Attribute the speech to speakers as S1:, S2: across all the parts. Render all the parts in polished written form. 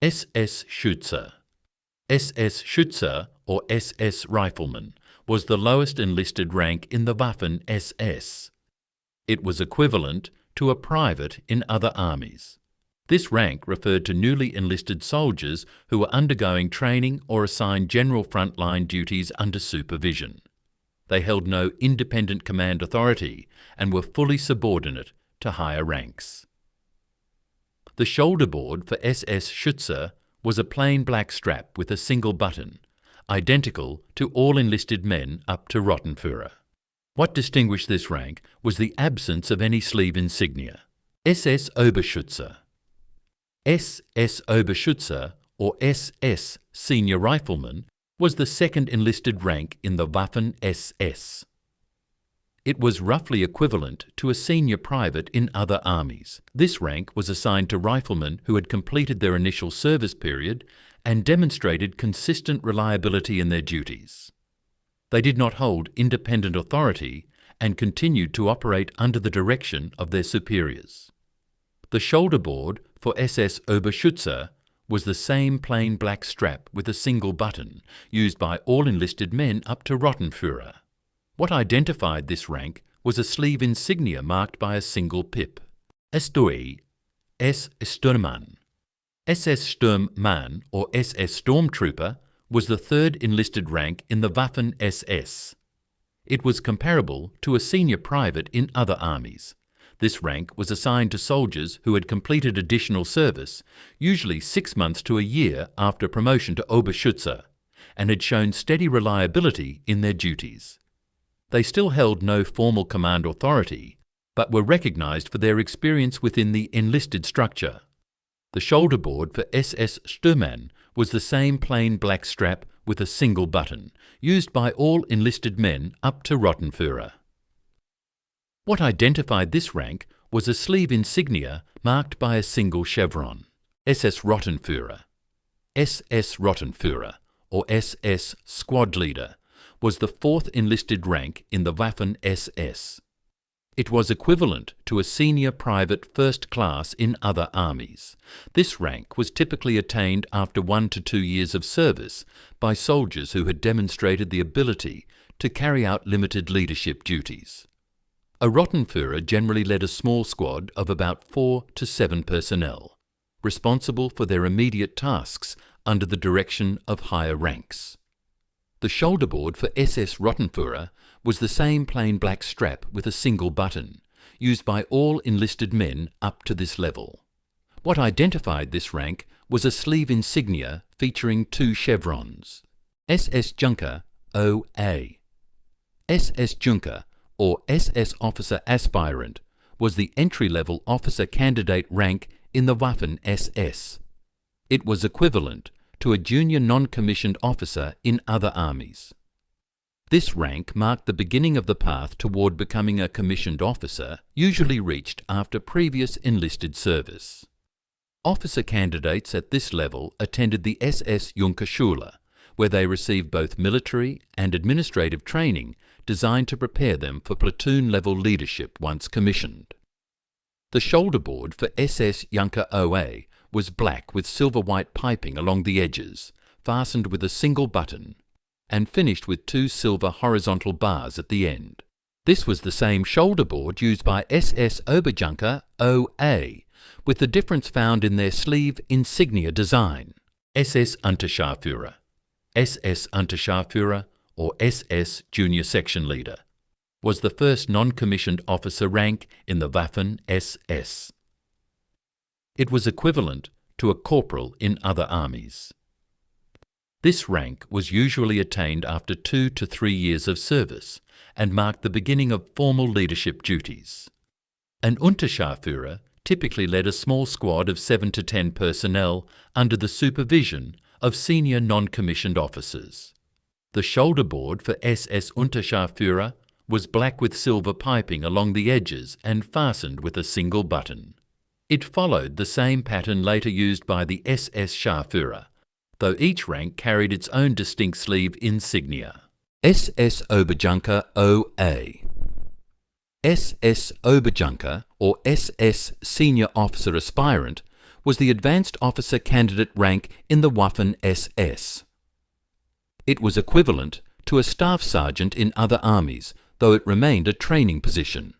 S1: SS Schütze. SS Schütze, or SS Rifleman, was the lowest enlisted rank in the Waffen-SS. It was equivalent to a private in other armies. This rank referred to newly enlisted soldiers who were undergoing training or assigned general frontline duties under supervision. They held no independent command authority and were fully subordinate to higher ranks. The shoulder board for SS Schütze was a plain black strap with a single button, identical to all enlisted men up to Rottenführer. What distinguished this rank was the absence of any sleeve insignia. SS Oberschütze. SS Oberschütze, or SS Senior Rifleman, was the second enlisted rank in the Waffen-SS. It was roughly equivalent to a senior private in other armies. This rank was assigned to riflemen who had completed their initial service period and demonstrated consistent reliability in their duties. They did not hold independent authority and continued to operate under the direction of their superiors. The shoulder board for SS Oberschütze was the same plain black strap with a single button, used by all enlisted men up to Rottenführer. What identified this rank was a sleeve insignia marked by a single pip. S2, S Sturmmann. SS Sturmmann, or SS Stormtrooper, was the third enlisted rank in the Waffen-SS. It was comparable to a senior private in other armies. This rank was assigned to soldiers who had completed additional service, usually 6 months to a year after promotion to Oberschütze, and had shown steady reliability in their duties. They still held no formal command authority, but were recognized for their experience within the enlisted structure. The shoulder board for SS Sturmmann was the same plain black strap with a single button, used by all enlisted men up to Rottenführer. What identified this rank was a sleeve insignia marked by a single chevron. SS Rottenführer. SS Rottenführer, or SS Squad Leader, was the fourth enlisted rank in the Waffen-SS. It was equivalent to a senior private first class in other armies. This rank was typically attained after 1 to 2 years of service by soldiers who had demonstrated the ability to carry out limited leadership duties. A Rottenführer generally led a small squad of about 4 to 7 personnel, responsible for their immediate tasks under the direction of higher ranks. The shoulder board for SS Rottenführer was the same plain black strap with a single button, used by all enlisted men up to this level. What identified this rank was a sleeve insignia featuring 2 chevrons. SS Junker OA. SS Junker, or SS Officer Aspirant, was the entry-level officer candidate rank in the Waffen-SS. It was equivalent to a junior non-commissioned officer in other armies. This rank marked the beginning of the path toward becoming a commissioned officer, usually reached after previous enlisted service. Officer candidates at this level attended the SS Junkerschule, where they received both military and administrative training designed to prepare them for platoon-level leadership once commissioned. The shoulder board for SS Junker OA was black with silver-white piping along the edges, fastened with a single button, and finished with 2 silver horizontal bars at the end. This was the same shoulder board used by SS Oberjunker OA, with the difference found in their sleeve insignia design. SS Unterscharführer. SS Unterscharführer, or SS Junior Section Leader, was the first non-commissioned officer rank in the Waffen-SS. It was equivalent to a corporal in other armies. This rank was usually attained after 2 to 3 years of service and marked the beginning of formal leadership duties. An Unterscharführer typically led a small squad of 7 to 10 personnel under the supervision of senior non-commissioned officers. The shoulder board for SS Unterscharführer was black with silver piping along the edges and fastened with a single button. It followed the same pattern later used by the SS Scharführer, though each rank carried its own distinct sleeve insignia. SS Oberjunker OA. SS Oberjunker, or SS Senior Officer Aspirant, was the advanced officer candidate rank in the Waffen-SS. It was equivalent to a staff sergeant in other armies, though it remained a training position.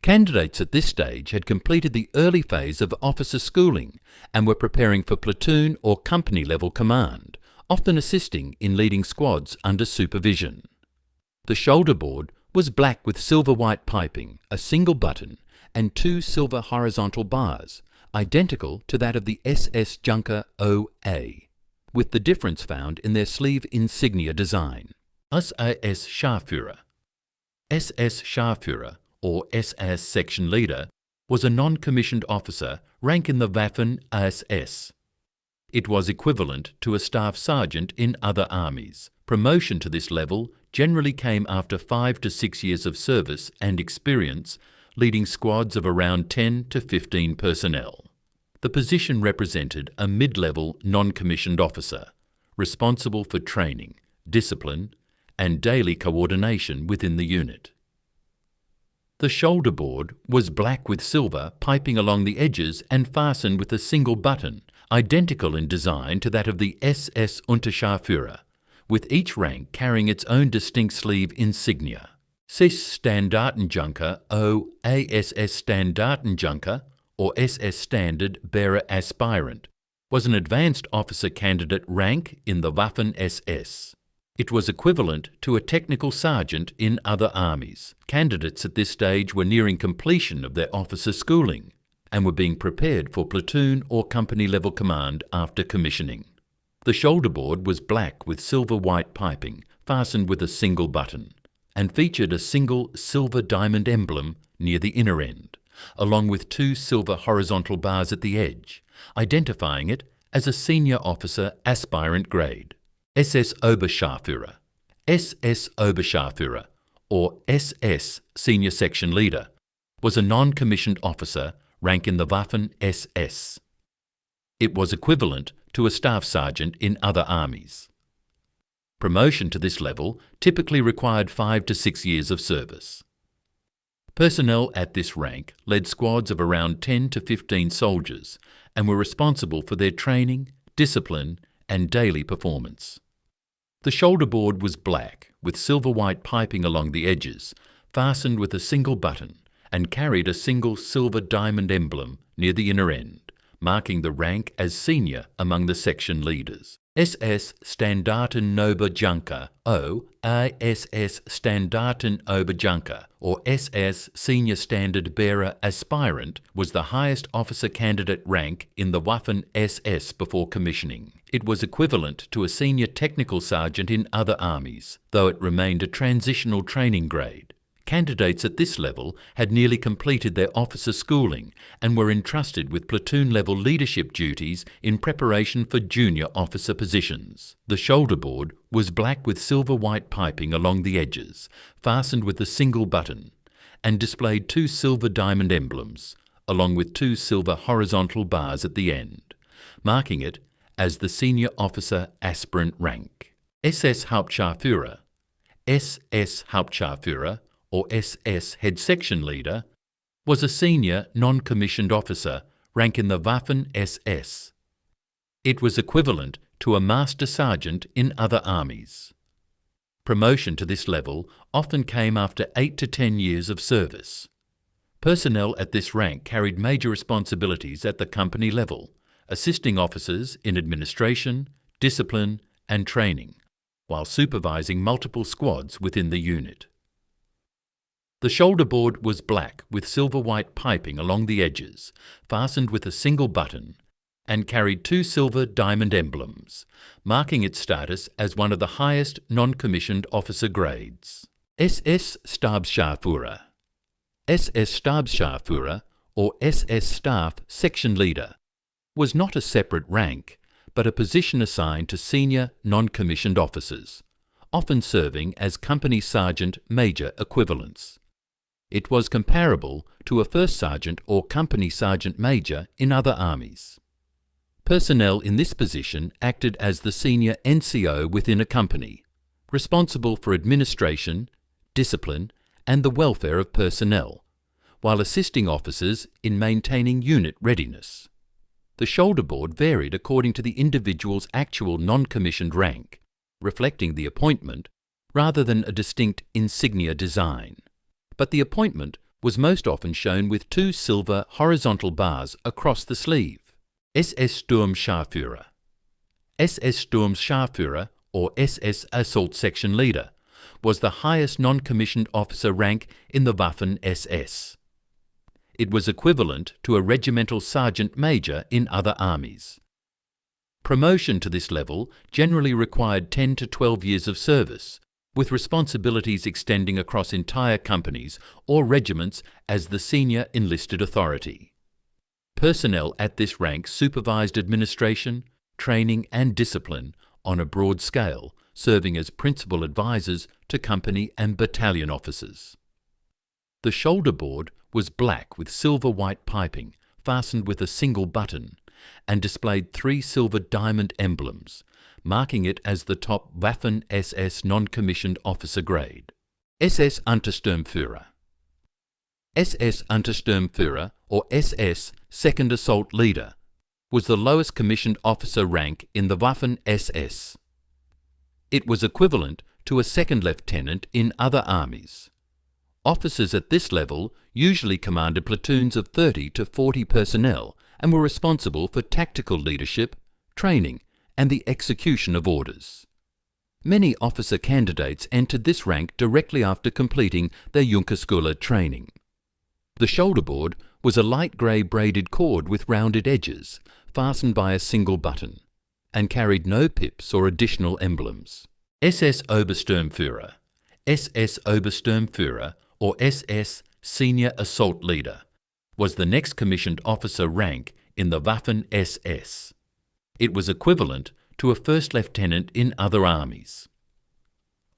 S1: Candidates at this stage had completed the early phase of officer schooling and were preparing for platoon or company level command, often assisting in leading squads under supervision. The shoulder board was black with silver-white piping, a single button, and 2 silver horizontal bars, identical to that of the SS Junker OA, with the difference found in their sleeve insignia design. SAS Scharführer. SS Scharführer, or SS Section Leader, was a non-commissioned officer, rank in the Waffen-SS. It was equivalent to a staff sergeant in other armies. Promotion to this level generally came after 5 to 6 years of service and experience, leading squads of around 10 to 15 personnel. The position represented a mid-level non-commissioned officer, responsible for training, discipline, and daily coordination within the unit. The shoulder board was black with silver piping along the edges and fastened with a single button, identical in design to that of the SS Unterscharführer, with each rank carrying its own distinct sleeve insignia. SS Standartenjunker o ASS Standartenjunker, or SS Standard Bearer Aspirant, was an advanced officer candidate rank in the Waffen-SS. It was equivalent to a technical sergeant in other armies. Candidates at this stage were nearing completion of their officer schooling and were being prepared for platoon or company level command after commissioning. The shoulder board was black with silver-white piping, fastened with a single button, and featured a single silver diamond emblem near the inner end, along with 2 silver horizontal bars at the edge, identifying it as a senior officer aspirant grade. SS Oberscharführer. SS Oberscharführer, or SS Senior Section Leader, was a non-commissioned officer, rank in the Waffen-SS. It was equivalent to a staff sergeant in other armies. Promotion to this level typically required 5 to 6 years of service. Personnel at this rank led squads of around 10 to 15 soldiers and were responsible for their training, discipline, and daily performance. The shoulder board was black with silver-white piping along the edges, fastened with a single button, and carried a single silver diamond emblem near the inner end, marking the rank as senior among the section leaders. SS Standartenoberjunker o ISS Standartenoberjunker, or SS Senior Standard Bearer Aspirant, was the highest officer candidate rank in the Waffen-SS before commissioning. It was equivalent to a senior technical sergeant in other armies, though it remained a transitional training grade. Candidates at this level had nearly completed their officer schooling and were entrusted with platoon-level leadership duties in preparation for junior officer positions. The shoulder board was black with silver-white piping along the edges, fastened with a single button, and displayed 2 silver diamond emblems, along with 2 silver horizontal bars at the end, marking it as the senior officer aspirant rank. SS Hauptscharführer. SS Hauptscharführer, or SS Head Section Leader, was a senior non-commissioned officer, rank in the Waffen-SS. It was equivalent to a master sergeant in other armies. Promotion to this level often came after 8 to 10 years of service. Personnel at this rank carried major responsibilities at the company level, assisting officers in administration, discipline, and training, while supervising multiple squads within the unit. The shoulder board was black with silver-white piping along the edges, fastened with a single button, and carried 2 silver diamond emblems, marking its status as one of the highest non-commissioned officer grades. SS Stabsscharführer. SS Stabsscharführer, or SS Staff Section Leader, was not a separate rank, but a position assigned to senior non-commissioned officers, often serving as company sergeant major equivalents. It was comparable to a first sergeant or company sergeant major in other armies. Personnel in this position acted as the senior NCO within a company, responsible for administration, discipline, and the welfare of personnel, while assisting officers in maintaining unit readiness. The shoulder board varied according to the individual's actual non-commissioned rank, reflecting the appointment rather than a distinct insignia design. But the appointment was most often shown with two silver horizontal bars across the sleeve. SS Sturmscharführer. SS Sturmscharführer, or SS Assault Section Leader, was the highest non-commissioned officer rank in the Waffen-SS. It was equivalent to a regimental sergeant major in other armies. Promotion to this level generally required 10 to 12 years of service, with responsibilities extending across entire companies or regiments as the senior enlisted authority. Personnel at this rank supervised administration, training and discipline on a broad scale, serving as principal advisors to company and battalion officers. The shoulder board was black with silver-white piping fastened with a single button and displayed 3 silver diamond emblems, marking it as the top Waffen-SS non-commissioned officer grade. SS Untersturmführer. SS Untersturmführer, or SS Second Assault Leader, was the lowest commissioned officer rank in the Waffen-SS. It was equivalent to a second lieutenant in other armies. Officers at this level usually commanded platoons of 30 to 40 personnel and were responsible for tactical leadership, training, and the execution of orders. Many officer candidates entered this rank directly after completing their Junkerschule training. The shoulder board was a light grey braided cord with rounded edges, fastened by a single button, and carried no pips or additional emblems. SS Obersturmführer, SS Obersturmführer, or SS Senior Assault Leader, was the next commissioned officer rank in the Waffen-SS. It was equivalent to a first lieutenant in other armies.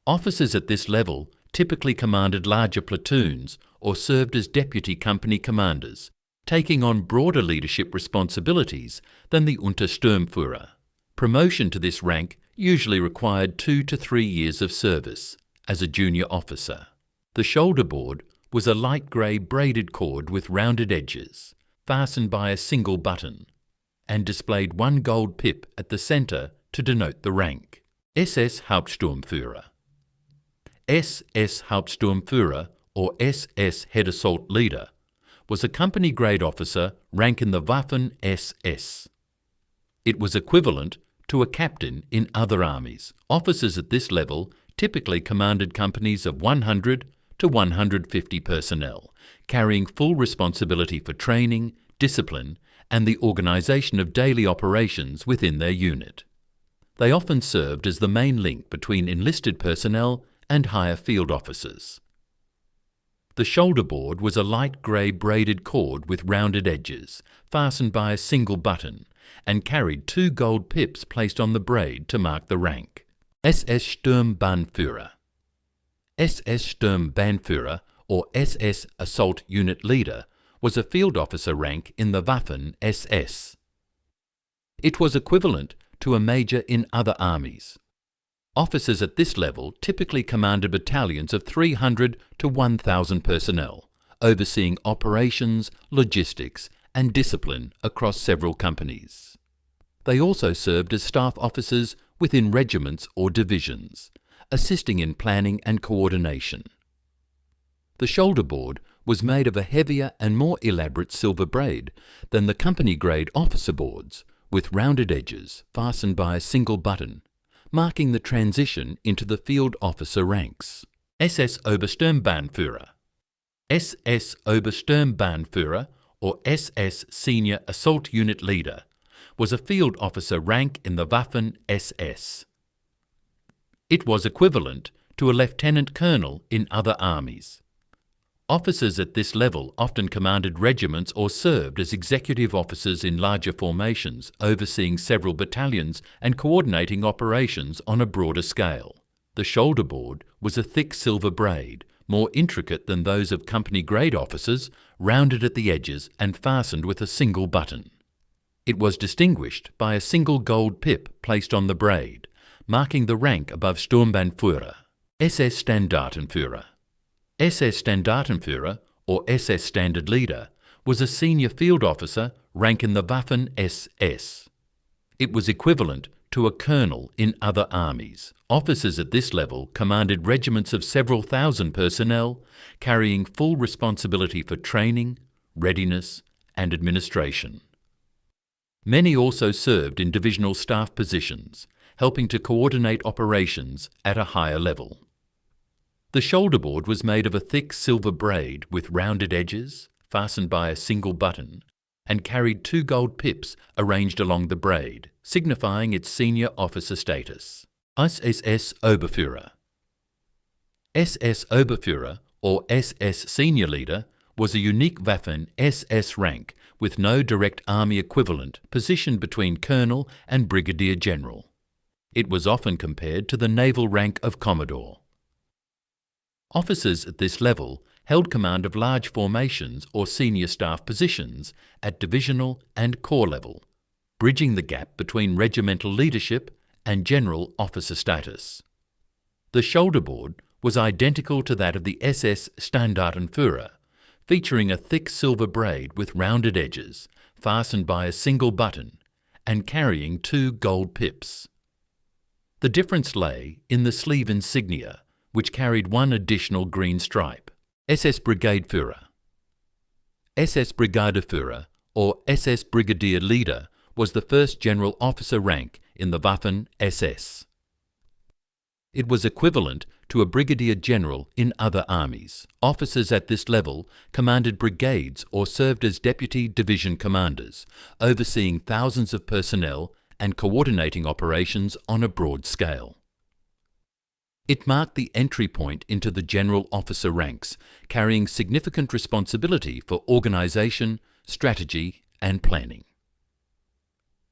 S1: Officers at this level typically commanded larger platoons or served as deputy company commanders, taking on broader leadership responsibilities than the Untersturmführer. Promotion to this rank usually required 2 to 3 years of service as a junior officer. The shoulder board was a light grey braided cord with rounded edges, fastened by a single button, and displayed 1 gold pip at the centre to denote the rank. SS Hauptsturmführer. SS Hauptsturmführer, or SS Head Assault Leader, was a company grade officer rank in the Waffen-SS. It was equivalent to a captain in other armies. Officers at this level typically commanded companies of 100 to 150 personnel, carrying full responsibility for training, discipline, and the organisation of daily operations within their unit. They often served as the main link between enlisted personnel and higher field officers. The shoulder board was a light grey braided cord with rounded edges, fastened by a single button, and carried 2 gold pips placed on the braid to mark the rank. SS Sturmbannführer. SS Sturmbannführer, or SS Assault Unit Leader, was a field officer rank in the Waffen-SS. It was equivalent to a major in other armies. Officers at this level typically commanded battalions of 300 to 1,000 personnel, overseeing operations, logistics, and discipline across several companies. They also served as staff officers within regiments or divisions, assisting in planning and coordination. The shoulder board was made of a heavier and more elaborate silver braid than the company-grade officer boards, with rounded edges fastened by a single button, marking the transition into the field officer ranks. SS Obersturmbannführer. SS Obersturmbannführer, or SS Senior Assault Unit Leader, was a field officer rank in the Waffen-SS. It was equivalent to a lieutenant colonel in other armies. Officers at this level often commanded regiments or served as executive officers in larger formations, overseeing several battalions and coordinating operations on a broader scale. The shoulder board was a thick silver braid, more intricate than those of company-grade officers, rounded at the edges and fastened with a single button. It was distinguished by a single gold pip placed on the braid, marking the rank above Sturmbannführer. SS Standartenführer. SS Standartenführer, or SS Standard Leader, was a senior field officer rank in the Waffen-SS. It was equivalent to a colonel in other armies. Officers at this level commanded regiments of several thousand personnel, carrying full responsibility for training, readiness, and administration. Many also served in divisional staff positions, helping to coordinate operations at a higher level. The shoulder board was made of a thick silver braid with rounded edges, fastened by a single button, and carried 2 gold pips arranged along the braid, signifying its senior officer status. SS Oberführer. SS Oberführer, or SS Senior Leader, was a unique Waffen-SS rank with no direct army equivalent, positioned between colonel and brigadier general. It was often compared to the naval rank of commodore. Officers at this level held command of large formations or senior staff positions at divisional and corps level, bridging the gap between regimental leadership and general officer status. The shoulder board was identical to that of the SS Standartenführer, featuring a thick silver braid with rounded edges, fastened by a single button, and carrying 2 gold pips. The difference lay in the sleeve insignia, which carried 1 additional green stripe. SS Brigadeführer. SS Brigadeführer, or SS Brigadier Leader, was the first general officer rank in the Waffen-SS. It was equivalent to a brigadier general in other armies. Officers at this level commanded brigades or served as deputy division commanders, overseeing thousands of personnel and coordinating operations on a broad scale. It marked the entry point into the general officer ranks, carrying significant responsibility for organisation, strategy and planning.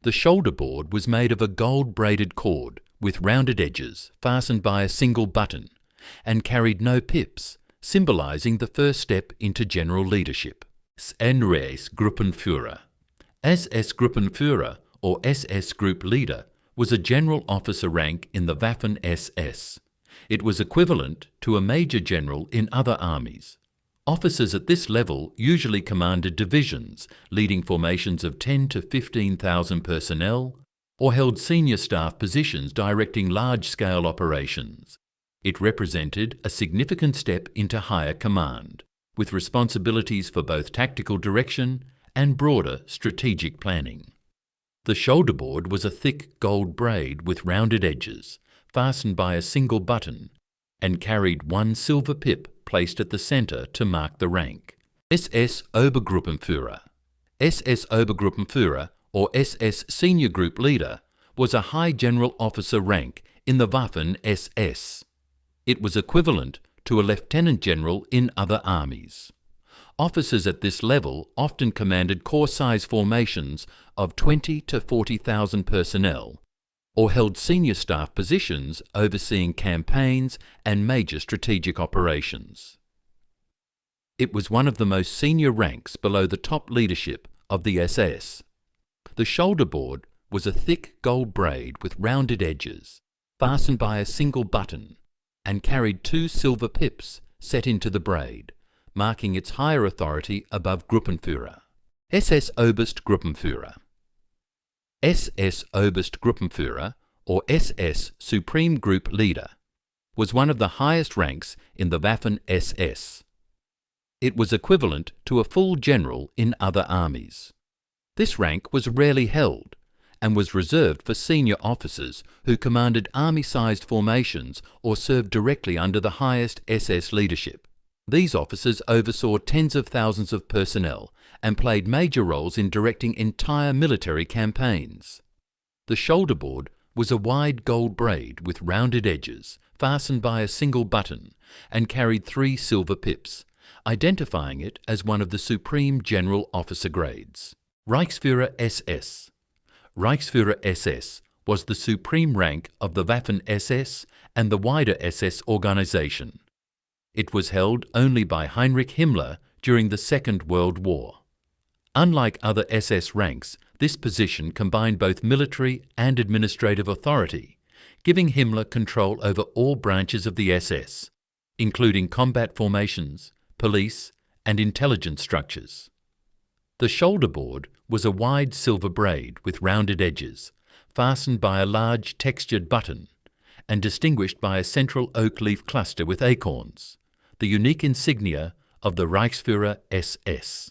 S1: The shoulder board was made of a gold-braided cord with rounded edges fastened by a single button and carried no pips, symbolising the first step into general leadership. SS Gruppenführer. SS Gruppenführer, or SS Group Leader, was a general officer rank in the Waffen-SS. It was equivalent to a major general in other armies. Officers at this level usually commanded divisions, leading formations of 10 to 15,000 personnel, or held senior staff positions directing large-scale operations. It represented a significant step into higher command, with responsibilities for both tactical direction and broader strategic planning. The shoulder board was a thick gold braid with rounded edges, fastened by a single button, and carried 1 silver pip placed at the centre to mark the rank. SS Obergruppenführer. SS Obergruppenführer, or SS Senior Group Leader, was a high general officer rank in the Waffen-SS. It was equivalent to a lieutenant general in other armies. Officers at this level often commanded corps-size formations of 20 to 40,000 personnel, or held senior staff positions overseeing campaigns and major strategic operations. It was one of the most senior ranks below the top leadership of the SS. The shoulder board was a thick gold braid with rounded edges, fastened by a single button, and carried 2 silver pips set into the braid, marking its higher authority above Gruppenführer. SS Oberstgruppenführer. SS Oberstgruppenführer, or SS Supreme Group Leader, was one of the highest ranks in the Waffen-SS. It was equivalent to a full general in other armies. This rank was rarely held and was reserved for senior officers who commanded army-sized formations or served directly under the highest SS leadership. These officers oversaw tens of thousands of personnel and played major roles in directing entire military campaigns. The shoulder board was a wide gold braid with rounded edges, fastened by a single button, and carried 3 silver pips, identifying it as one of the supreme general officer grades. Reichsführer SS. Reichsführer SS was the supreme rank of the Waffen-SS and the wider SS organization. It was held only by Heinrich Himmler during the Second World War. Unlike other SS ranks, this position combined both military and administrative authority, giving Himmler control over all branches of the SS, including combat formations, police, and intelligence structures. The shoulder board was a wide silver braid with rounded edges, fastened by a large textured button, and distinguished by a central oak leaf cluster with acorns, the unique insignia of the Reichsführer SS.